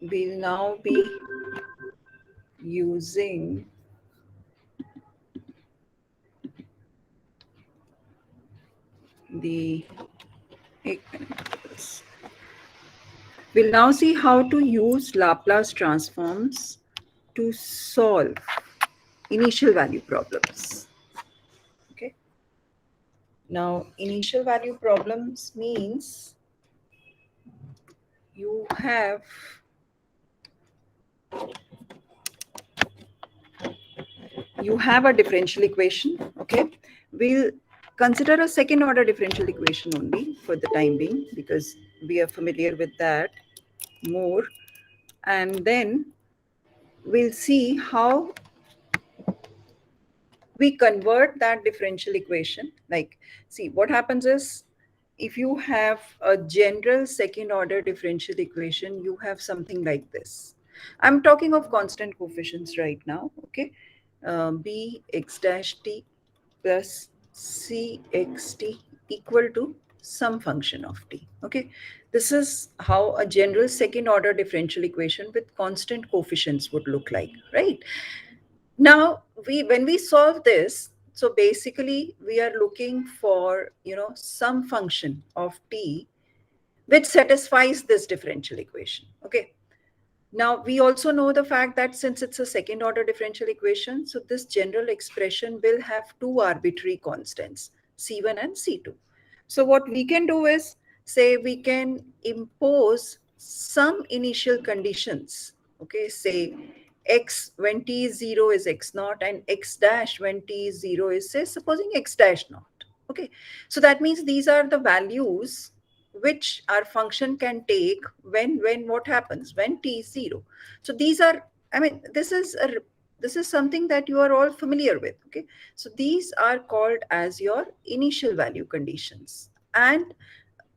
we'll now be using the we'll now see how to use Laplace transforms to solve initial value problems. Okay. Now, initial value problems means you have a differential equation. Okay. We'll consider a second order differential equation only for the time being because we are familiar with that more. And then we'll see how we convert that differential equation. Like, see, what happens is if you have a general second order differential equation, you have something like this. I'm talking of constant coefficients right now. Okay. Bx dash t plus cxt equal to some function of t. Okay. This is how a general second order differential equation with constant coefficients would look like, right? Now, when we solve this, so basically we are looking for, some function of t which satisfies this differential equation. Okay. Now, we also know the fact that since it's a second order differential equation, so this general expression will have two arbitrary constants, C1 and C2. So what we can do is say we can impose some initial conditions. Okay, say x when t is 0 is x naught and x dash when t is 0 is, say, supposing x dash naught. Okay, so that means these are the values which our function can take when what happens when t is 0. So these are, I mean, this is something that you are all familiar with. Okay, so these are called as your initial value conditions, and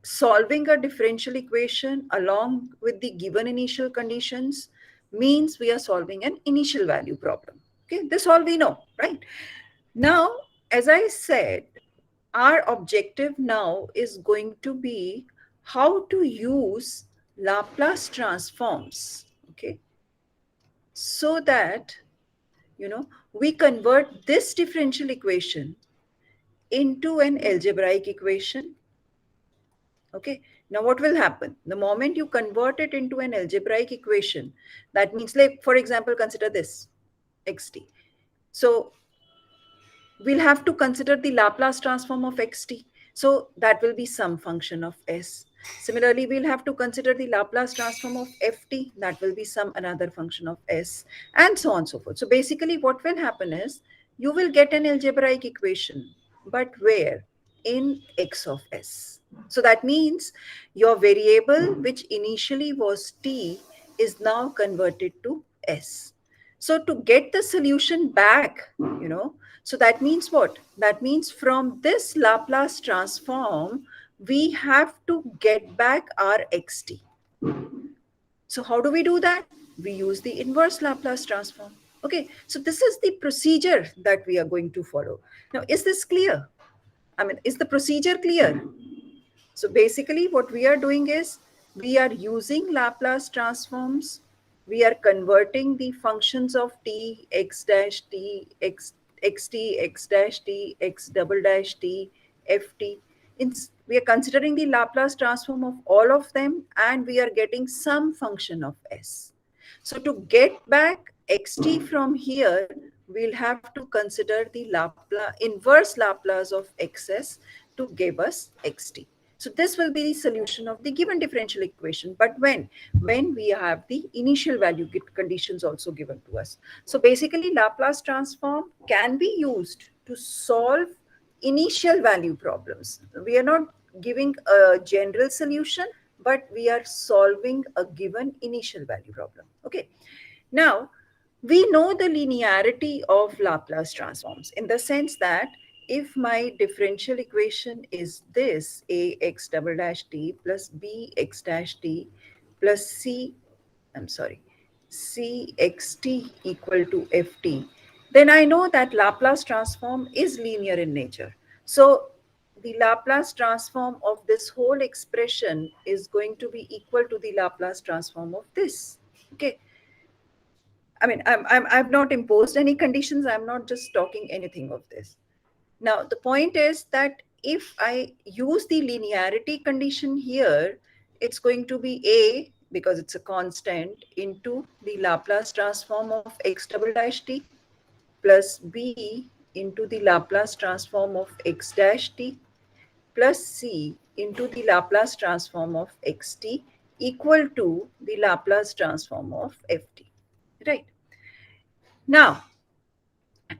solving a differential equation along with the given initial conditions means we are solving an initial value problem. Okay, this all we know, right? Now, as I said, our objective now is going to be how to use Laplace transforms, okay, so that, we convert this differential equation into an algebraic equation. Okay, now what will happen? The moment you convert it into an algebraic equation, that means, like, for example, consider this xt. So we'll have to consider the Laplace transform of xt. So that will be some function of s. Similarly, we'll have to consider the Laplace transform of ft. That will be some another function of s, and so on and so forth. So basically, what will happen is you will get an algebraic equation, but where? In x of s. So that means your variable, which initially was t, is now converted to s. So to get the solution back, so that means what? That means from this Laplace transform, we have to get back our xt. So how do we do that? We use the inverse Laplace transform. Okay, so this is the procedure that we are going to follow. Now, is this clear? I mean, is the procedure clear? So basically what we are doing is we are using Laplace transforms. We are converting the functions of t, x dash t, xt, x dash t, x double dash t, ft. We are considering the Laplace transform of all of them, and we are getting some function of s. So to get back xt from here, we'll have to consider the inverse Laplace of xs to give us xt. So this will be the solution of the given differential equation. But when we have the initial value conditions also given to us. So basically, Laplace transform can be used to solve initial value problems. We are not giving a general solution, but we are solving a given initial value problem. Okay. Now, we know the linearity of Laplace transforms in the sense that if my differential equation is this, ax double dash t plus bx dash t plus cxt equal to ft, then I know that Laplace transform is linear in nature. So the Laplace transform of this whole expression is going to be equal to the Laplace transform of this. Okay. I've not imposed any conditions. I'm not just talking anything of this. Now, the point is that if I use the linearity condition here, it's going to be A, because it's a constant, into the Laplace transform of x double dash t, plus B into the Laplace transform of x dash t, plus C into the Laplace transform of xt, equal to the Laplace transform of ft. Right. Now,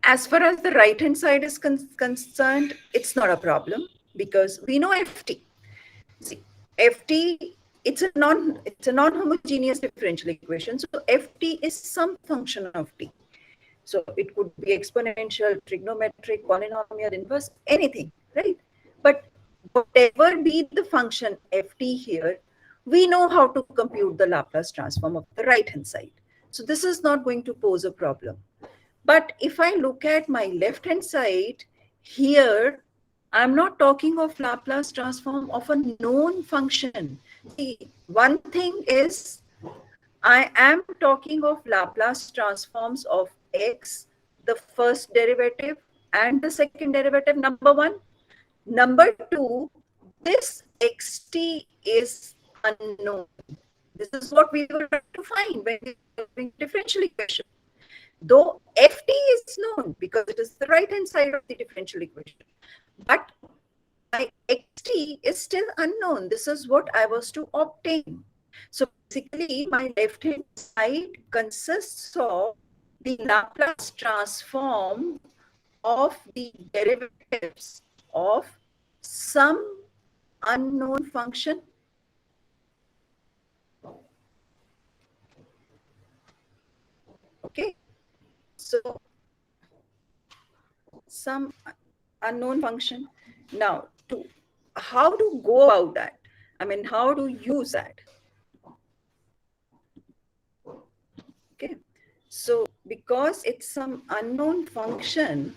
as far as the right hand side is concerned, it's not a problem because we know ft. See, ft, it's a non-homogeneous differential equation. So ft is some function of t. So it could be exponential, trigonometric, polynomial, inverse, anything, right? But whatever be the function ft here, we know how to compute the Laplace transform of the right hand side. So this is not going to pose a problem. But if I look at my left-hand side, here, I'm not talking of Laplace transform of a known function. See, one thing is, I am talking of Laplace transforms of x, the first derivative and the second derivative, number one. Number two, this xt is unknown. This is what we were trying to find when we were doing differential equation. Though ft is known because it is the right-hand side of the differential equation, but my xt is still unknown. This is what I was to obtain. So basically, my left-hand side consists of the Laplace transform of the derivatives of some unknown function. Okay, so some unknown function. Now, to how to go about that? I mean, how to use that? Okay, so because it's some unknown function,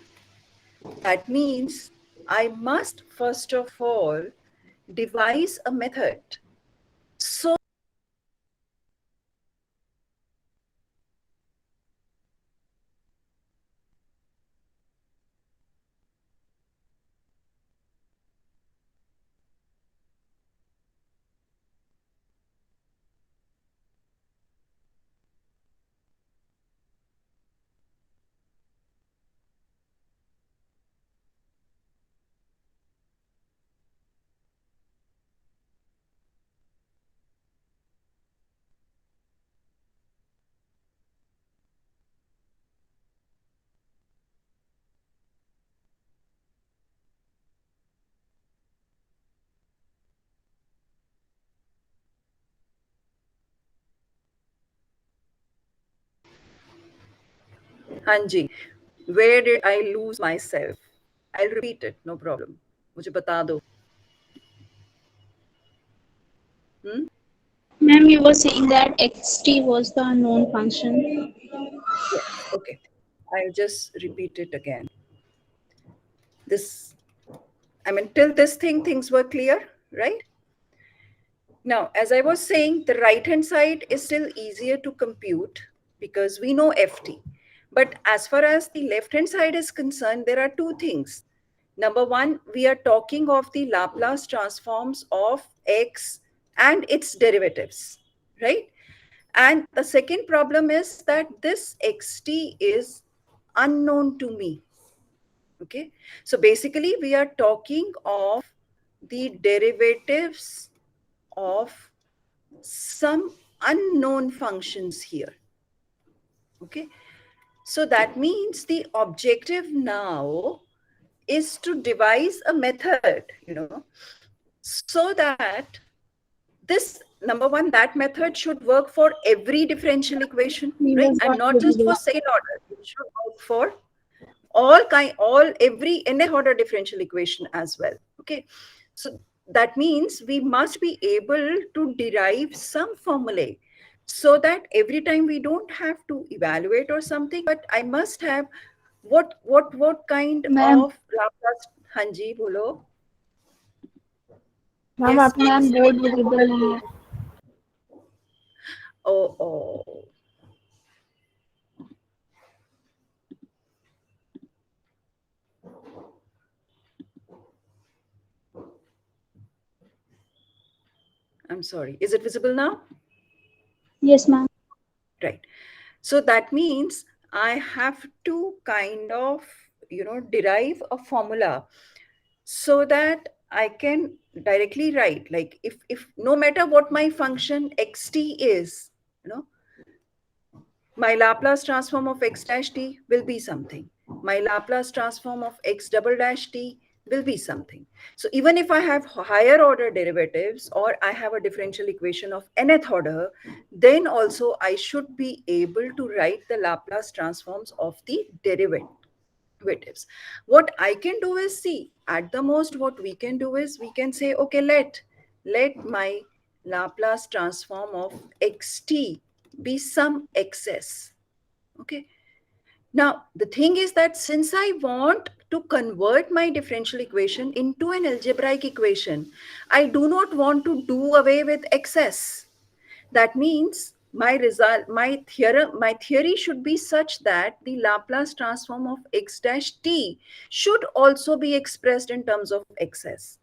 that means I must first of all devise a method so Hanji, where did I lose myself? I'll repeat it, no problem. मुझे बता दो. Hmm? Ma'am, you were saying that xt was the unknown function. Yes, okay. I'll just repeat it again. This, I mean, till this things were clear, right? Now, as I was saying, the right-hand side is still easier to compute because we know ft. But as far as the left-hand side is concerned, there are two things. Number one, we are talking of the Laplace transforms of x and its derivatives, right? And the second problem is that this xt is unknown to me. Okay, so basically we are talking of the derivatives of some unknown functions here. Okay, so that means the objective now is to devise a method, so that this, number one, that method should work for every differential equation, right? And not just for second order. It should work for every nth order differential equation as well. Okay, so that means we must be able to derive some formulae so that every time we don't have to evaluate or something, but I must have what kind Ma'am, of Laplace. Hanji, bolo. Ma'am Yes, आपका please. Board visible नहीं है. Oh, sorry. Is it visible now? Yes, ma'am. Right. So that means I have to kind of, derive a formula so that I can directly write, like, if no matter what my function xt is, you know, my Laplace transform of x dash t will be something. My Laplace transform of x double dash t will be something. So even if I have higher order derivatives or I have a differential equation of nth order, then also I should be able to write the Laplace transforms of the derivatives. What I can do is, see, at the most what we can do is we can say, okay, let my Laplace transform of xt be some xs. Okay. Now, the thing is that since I want to convert my differential equation into an algebraic equation, I do not want to do away with xs. That means my theory should be such that the Laplace transform of x dash t should also be expressed in terms of xs,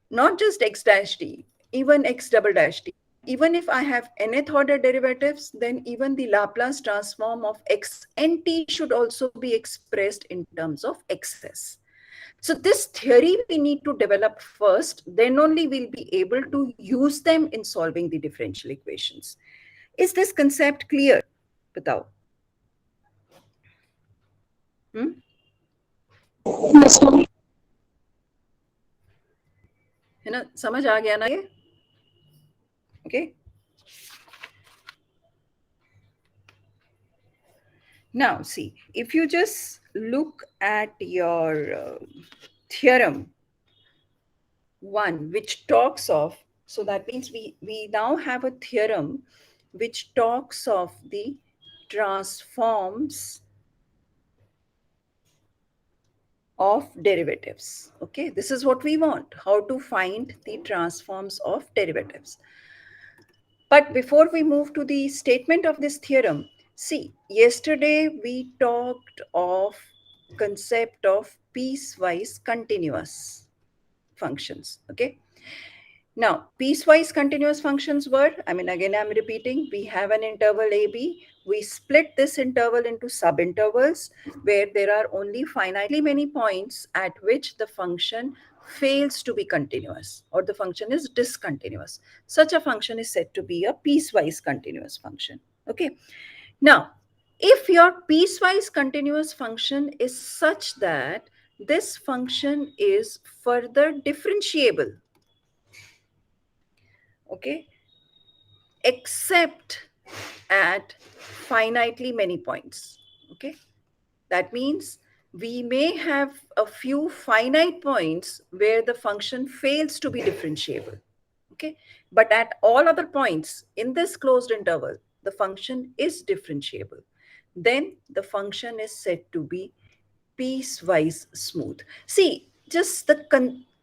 not just x dash t, even x double dash t. Even if I have nth order derivatives, then even the Laplace transform of x and t should also be expressed in terms of xs. So this theory we need to develop first, then only we'll be able to use them in solving the differential equations. Is this concept clear? Batao. Hmm? Yes, ma'am. है ना, समझ आ गया ना ये? Okay. Now, see, if you just look at your theorem 1, which talks of, so that means we now have a theorem which talks of the transforms of derivatives. Okay, this is what we want, how to find the transforms of derivatives. But before we move to the statement of this theorem, see, yesterday we talked of concept of piecewise continuous functions. Okay. Now, piecewise continuous functions were, I mean, again, I'm repeating, we have an interval AB. We split this interval into subintervals where there are only finitely many points at which the function fails to be continuous or the function is discontinuous. Such a function is said to be a piecewise continuous function. Okay. Now, if your piecewise continuous function is such that this function is further differentiable, okay, except at finitely many points. Okay, that means we may have a few finite points where the function fails to be differentiable. Okay, but at all other points in this closed interval the function is differentiable, then the function is said to be piecewise smooth. See, just the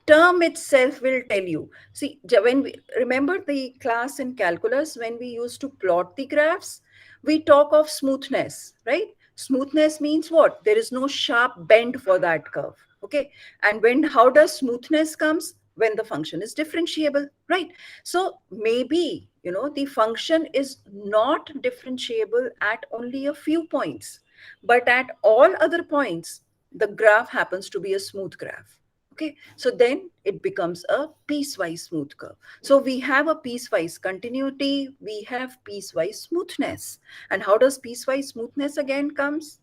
term itself will tell you. See, when we remember the class in calculus, when we used to plot the graphs, we talk of smoothness, right? Smoothness means what? There is no sharp bend for that curve. Okay. And when, how does smoothness comes? When the function is differentiable, right? So maybe, the function is not differentiable at only a few points, but at all other points, the graph happens to be a smooth graph. Okay, so then it becomes a piecewise smooth curve. So we have a piecewise continuity, we have piecewise smoothness. And how does piecewise smoothness again comes?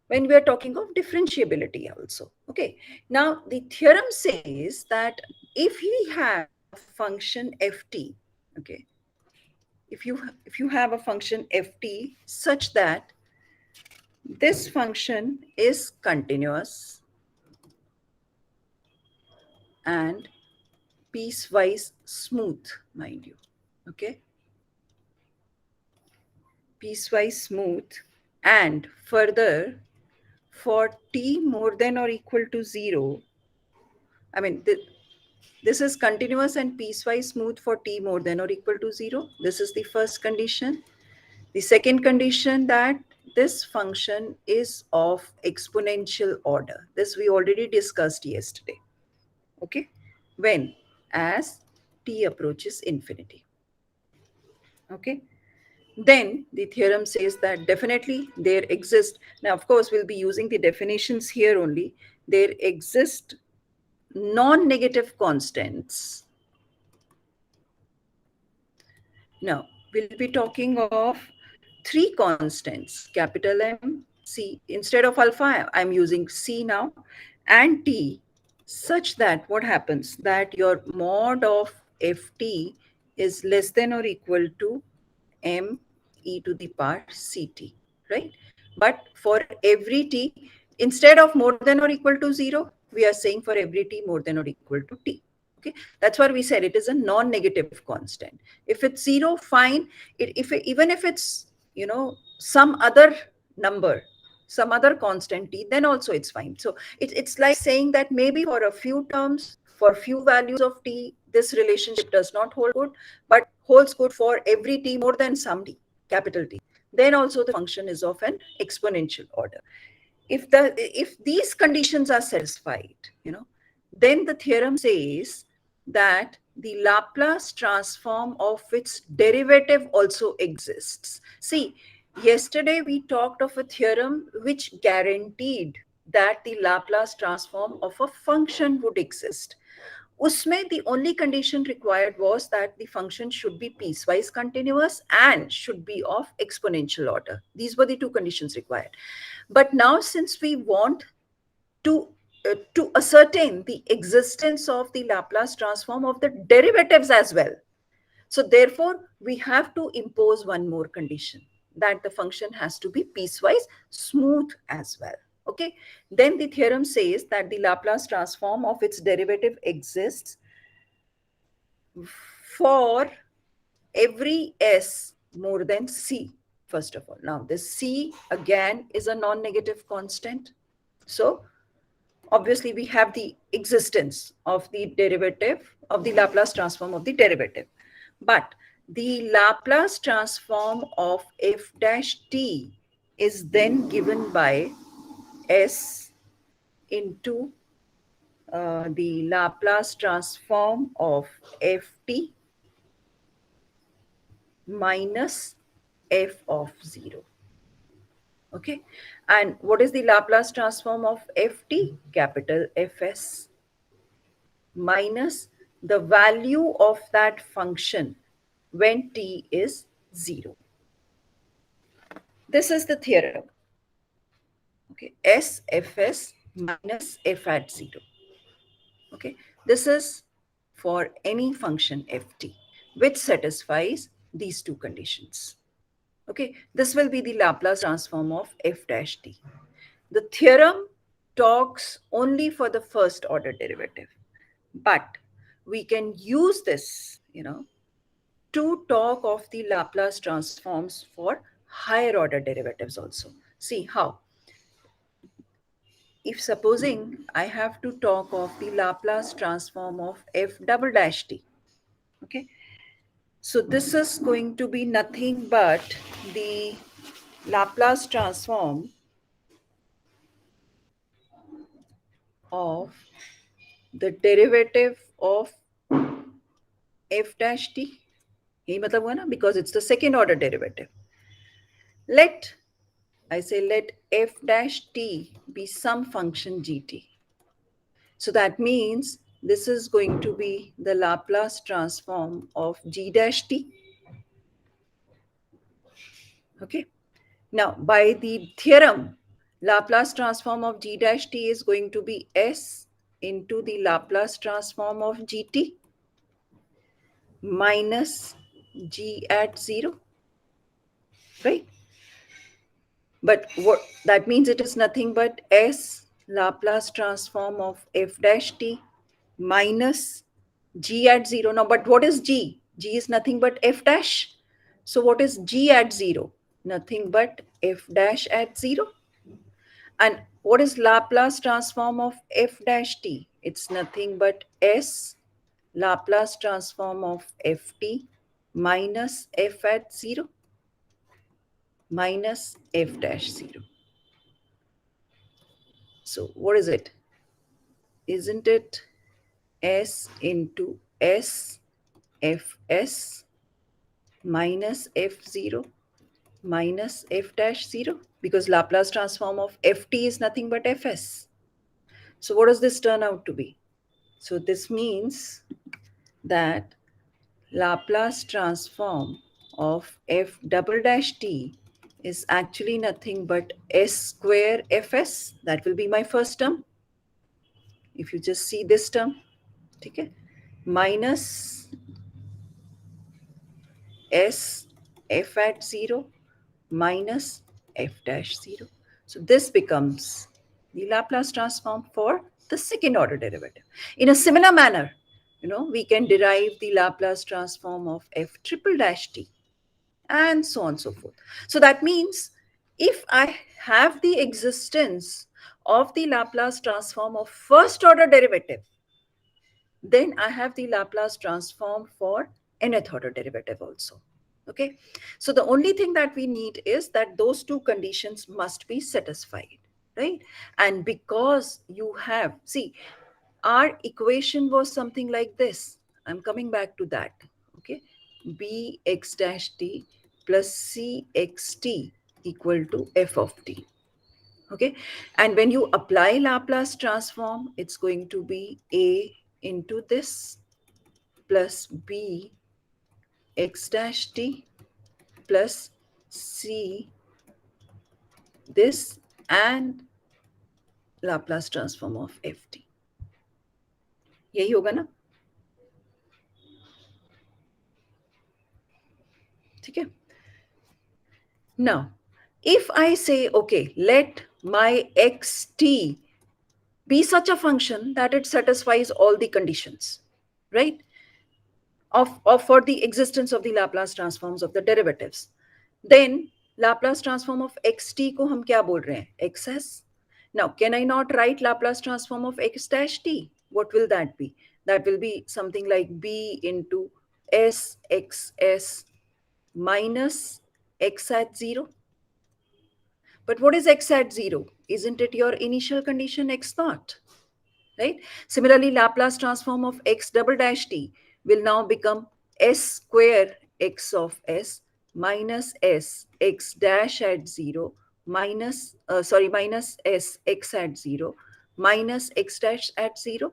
When we are talking of differentiability also. Okay, now the theorem says that if we have a function ft, okay, if you have a function ft such that this function is continuous and piecewise smooth, mind you. Okay, piecewise smooth, and further, for t more than or equal to 0, I mean, this is continuous and piecewise smooth for t more than or equal to 0. This is the first condition. The second condition, that this function is of exponential order. This we already discussed yesterday. Okay, when? As t approaches infinity. Okay. Then the theorem says that definitely there exist, now of course we'll be using the definitions here only, there exist non-negative constants. Now we'll be talking of three constants, capital M, C. Instead of alpha, I'm using C now, and T, such that what happens, that your mod of Ft is less than or equal to M e to the power Ct, right? But for every T, instead of more than or equal to 0, we are saying for every T more than or equal to T. Okay, that's why we said it is a non-negative constant. If it's 0, fine. Even if it's, some other number, some other constant T, then also it's fine. So it's like saying that maybe for a few terms, for few values of T, this relationship does not hold good, but holds good for every T more than some T, capital T. Then also the function is of an exponential order. If these conditions are satisfied, then the theorem says that the Laplace transform of its derivative also exists. See, yesterday we talked of a theorem which guaranteed that the Laplace transform of a function would exist. Usme the only condition required was that the function should be piecewise continuous and should be of exponential order. These were the two conditions required. But now, since we want to ascertain the existence of the Laplace transform of the derivatives as well, so therefore we have to impose one more condition, that the function has to be piecewise smooth as well. Okay, then the theorem says that the Laplace transform of its derivative exists for every s more than c. First of all, now this c again is a non-negative constant, so obviously we have the existence of the derivative of the Laplace transform of the derivative. But the Laplace transform of f dash t is then given by s into the Laplace transform of ft minus f of 0. Okay, and what is the Laplace transform of ft? Capital Fs minus the value of that function when t is 0. This is the theorem. Okay, SFS minus f at 0. Okay, this is for any function ft which satisfies these two conditions. Okay, this will be the Laplace transform of f dash t. The theorem talks only for the first order derivative, but we can use this, to talk of the Laplace transforms for higher order derivatives also. See how? If supposing I have to talk of the Laplace transform of f double dash t, okay? So this is going to be nothing but the Laplace transform of the derivative of f dash t. यही मतलब हुआ ना, because it's the second order derivative. Let f dash t be some function gt. So that means this is going to be the Laplace transform of g dash t. Okay. Now, by the theorem, Laplace transform of g dash t is going to be s into the Laplace transform of gt minus g at 0, right? But what that means, it is nothing but s Laplace transform of f dash t minus g at 0. Now, but what is g? G is nothing but f dash. So what is g at 0? Nothing but f dash at 0. And what is Laplace transform of f dash t? It's nothing but s Laplace transform of ft minus f at 0 minus f dash 0. So what is it? Isn't it s into s fs minus f0 minus f dash 0, because Laplace transform of ft is nothing but fs. So what does this turn out to be? So this means that Laplace transform of f double dash t is actually nothing but s square fs. That will be my first term. If you just see this term, okay, minus s f at 0 minus f dash 0. So this becomes the Laplace transform for the second order derivative. In a similar manner, we can derive the Laplace transform of f triple dash t and so on and so forth. So that means if I have the existence of the Laplace transform of first order derivative, then I have the Laplace transform for nth order derivative also. Okay, so the only thing that we need is that those two conditions must be satisfied, right? And because you have, see, our equation was something like this. I'm coming back to that. Okay, bx dash t plus cxt equal to f of t. Okay, and when you apply Laplace transform, it's going to be a into this plus b x dash t plus c this and Laplace transform of ft. यही होगा ना? ठीक है. Now, if I say, okay, let my xt be such a function that it satisfies all the conditions, right? Of for the existence of the Laplace transforms of the derivatives, then Laplace transform of xt को हम क्या बोल रहे हैं? xs. Now, can I not write Laplace transform of x dash t? What will that be? That will be something like b into s xs minus x at 0. But what is x at 0? Isn't it your initial condition x naught? Right? Similarly, Laplace transform of x double dash t will now become s square x of s minus s x dash at 0 minus s x at 0 minus x dash at 0.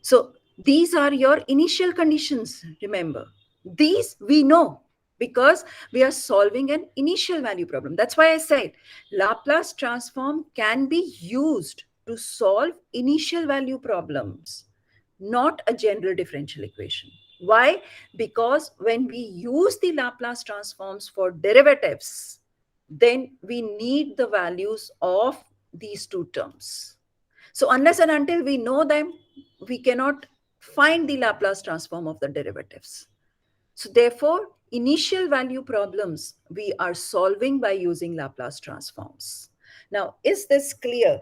So these are your initial conditions, remember. These we know because we are solving an initial value problem. That's why I said Laplace transform can be used to solve initial value problems, not a general differential equation. Why? Because when we use the Laplace transforms for derivatives, then we need the values of these two terms. So unless and until we know them, we cannot find the Laplace transform of the derivatives. So therefore, initial value problems we are solving by using Laplace transforms. Now, is this clear?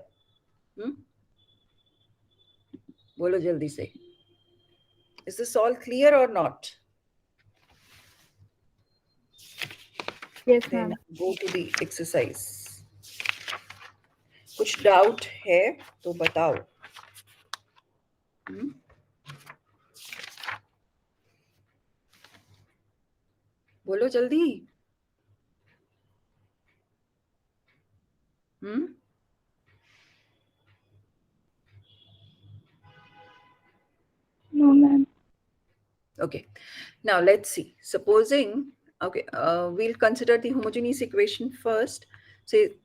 Bolo jaldi se. Is this all clear or not? Yes, Then ma'am. go to the exercise. कुछ doubt है तो बताओ. बोलो जल्दी. No, ma'am. Okay, now let's see. Supposing, okay, we'll consider the homogeneous equation first. Say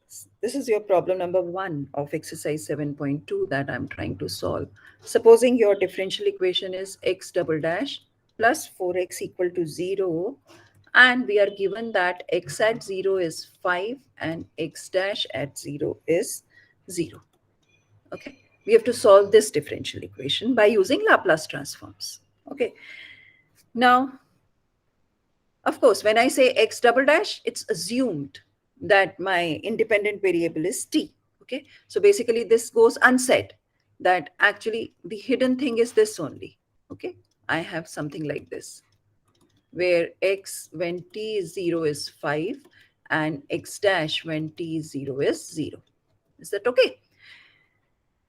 this is your problem number 1 of exercise 7.2 that I'm trying to solve. Supposing your differential equation is x double dash plus 4x equal to 0, and we are given that x at 0 is 5 and x dash at 0 is 0. Okay, we have to solve this differential equation by using Laplace transforms. Okay. Now, of course, when I say x double dash, it's assumed that my independent variable is t. Okay, so basically this goes unsaid, that actually the hidden thing is this only. Okay, I have something like this, where x when t is 0 is 5 and x dash when t is 0 is 0. Is that okay?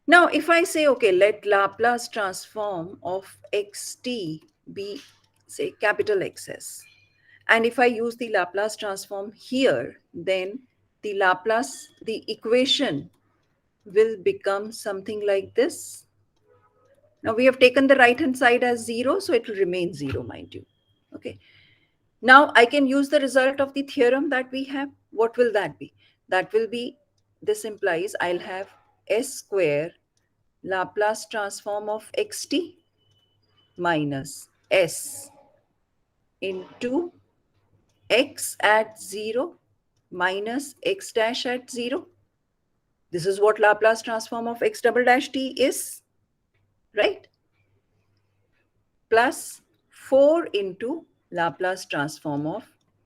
Now, if I say, okay, let Laplace transform of xt be say capital XS. And if I use the Laplace transform here, then the equation will become something like this. Now we have taken the right hand side as 0, so it will remain 0, mind you. Okay. Now I can use the result of the theorem that we have. What will that be? That will be, this implies I'll have s square Laplace transform of xt minus s into x at 0 minus x dash at 0. This is what Laplace transform of x double dash t is, right? Plus 4 into Laplace transform of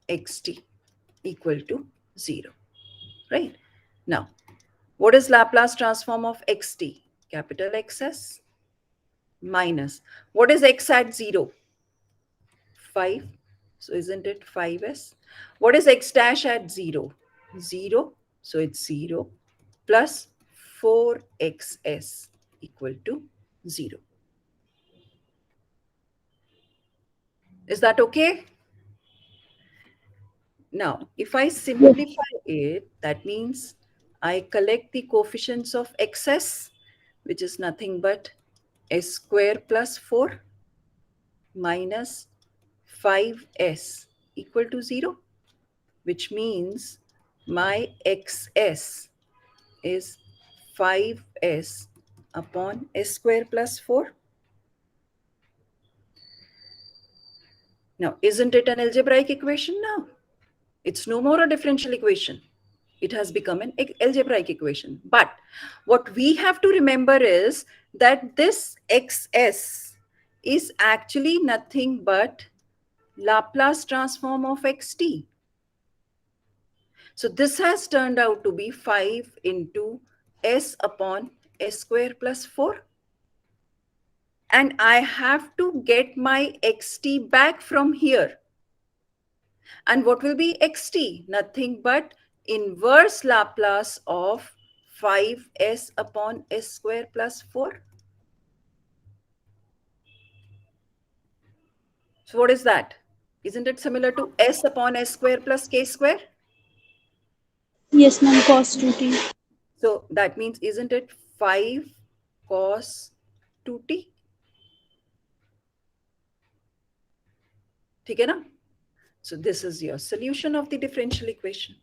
xt equal to 0, right? Now, what is Laplace transform of xt? Capital XS minus, what is x at 0? 5. So isn't it 5s? What is x dash at 0? 0. So it's 0 plus 4xs equal to 0. Is that okay? Now, if I simplify it, that means I collect the coefficients of xs, which is nothing but s square plus 4 minus 5s equal to 0, which means my xs is 5s upon s square plus 4. Now, isn't it an algebraic equation now? It's no more a differential equation. It has become an algebraic equation. But what we have to remember is that this xs is actually nothing but Laplace transform of xt. So this has turned out to be 5 into s upon s square plus 4. And I have to get my xt back from here. And what will be xt? Nothing but inverse Laplace of 5s upon s square plus 4. So what is that? Isn't it similar to s upon s square plus k square? Yes, ma'am, cos 2t. So that means, isn't it 5 cos 2t? ठीक है ना? So this is your solution of the differential equation.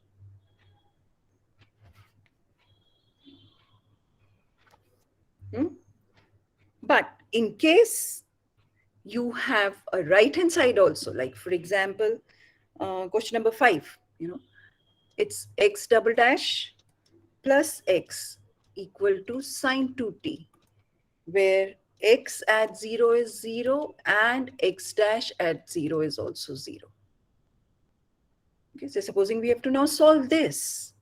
But in case you have a right hand side also, like for example, question number 5, it's x double dash plus x equal to sine 2t, where x at 0 is 0 and x dash at 0 is also 0. Okay, so supposing we have to now solve this.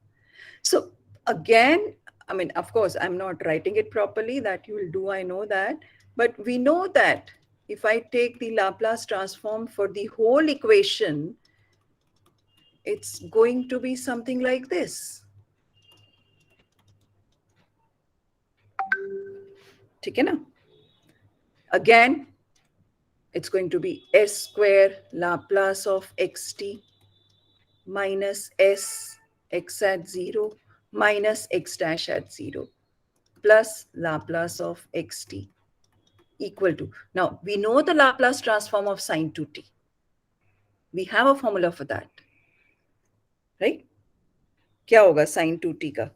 So again, I mean, of course, I'm not writing it properly, that you will do, I know that. But we know that if I take the Laplace transform for the whole equation, it's going to be something like this. ठीक है ना? Again, it's going to be s square Laplace of xt minus s x at 0 minus x dash at 0 plus Laplace of xt equal to, now we know the Laplace transform of sine 2t. We have a formula for that, right? क्या होगा sin 2t का?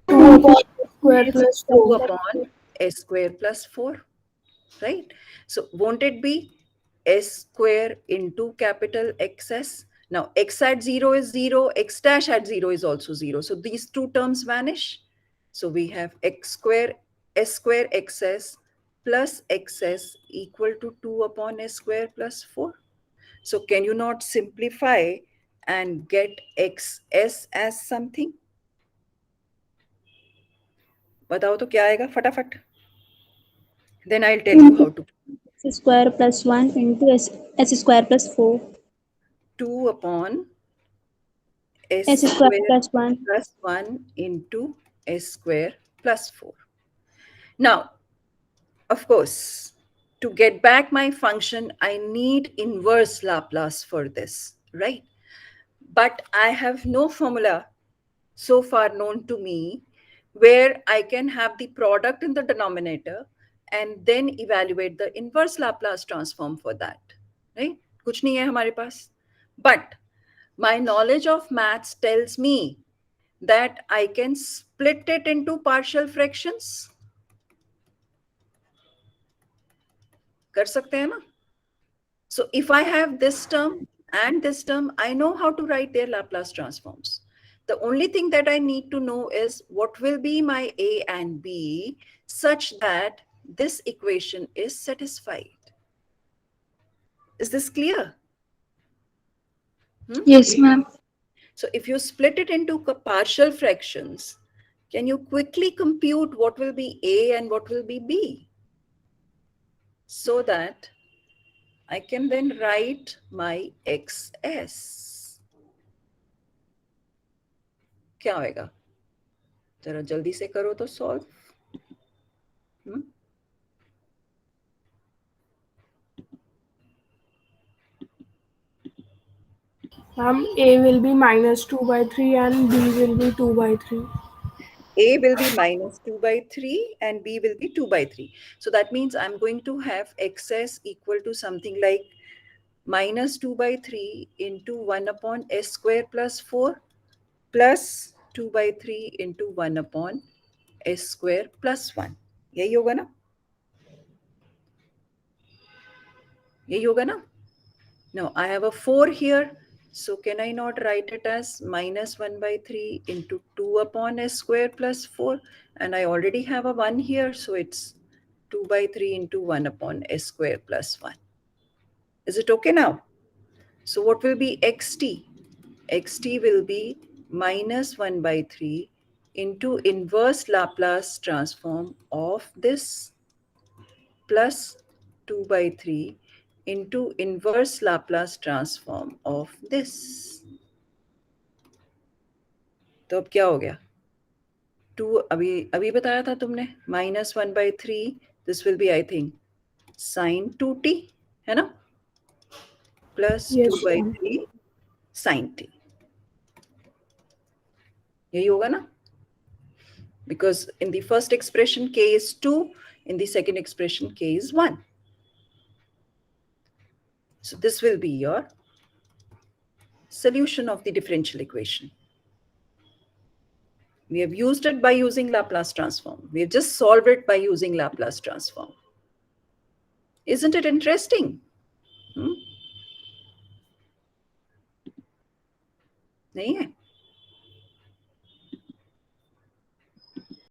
2 upon s square plus 4, right? So won't it be s square into capital XS? Now x at 0 is 0, x dash at 0 is also 0. So these two terms vanish. So we have x square, s square XS plus XS equal to 2 upon s square plus 4. So can you not simplify and get XS as something? बताओ तो क्या आएगा फटाफट? Then I'll tell you how to. S square plus 1 into s square plus 4. 2 upon s S square plus 1. plus 1 into s square plus 4. Now, of course, to get back my function, I need inverse Laplace for this, right? But I have no formula so far known to me where I can have the product in the denominator and then evaluate the inverse Laplace transform for that, right? कुछ नहीं है हमारे पास. But my knowledge of maths tells me that I can split it into partial fractions. कर सकते हैं ना? So if I have this term and this term, I know how to write their Laplace transforms. The only thing that I need to know is what will be my A and B such that this equation is satisfied. Is this clear? Yes, ma'am. So if you split it into partial fractions, can you quickly compute what will be A and what will be B? So that I can then write my XS. क्या होएगा? जरा जल्दी से करो तो solve. A will be minus 2 by 3 and B will be 2 by 3. A will be minus 2 by 3 and B will be 2 by 3. So that means I'm going to have XS equal to something like minus 2 by 3 into 1 upon S square plus 4 plus 2 by 3 into 1 upon S square plus 1. यही होगा ना? यही होगा ना? Now I have a 4 here. So can I not write it as minus 1 by 3 into 2 upon S square plus 4? And I already have a 1 here. So it's 2 by 3 into 1 upon S square plus 1. Is it okay now? So what will be xt? Xt will be minus 1 by 3 into inverse Laplace transform of this plus 2 by 3 into inverse Laplace transform of this. तो अब क्या हो गया? 2 अभी बताया था तुमने minus 1 by 3. This will be, I think, sine 2t, है ना? Plus Yes, 2 by 3 sine t. यही होगा ना? Because in the first expression k is 2, in the second expression k is 1. So this will be your solution of the differential equation. We have used it by using Laplace transform. We have just solved it by using Laplace transform. Isn't it interesting? नहीं है?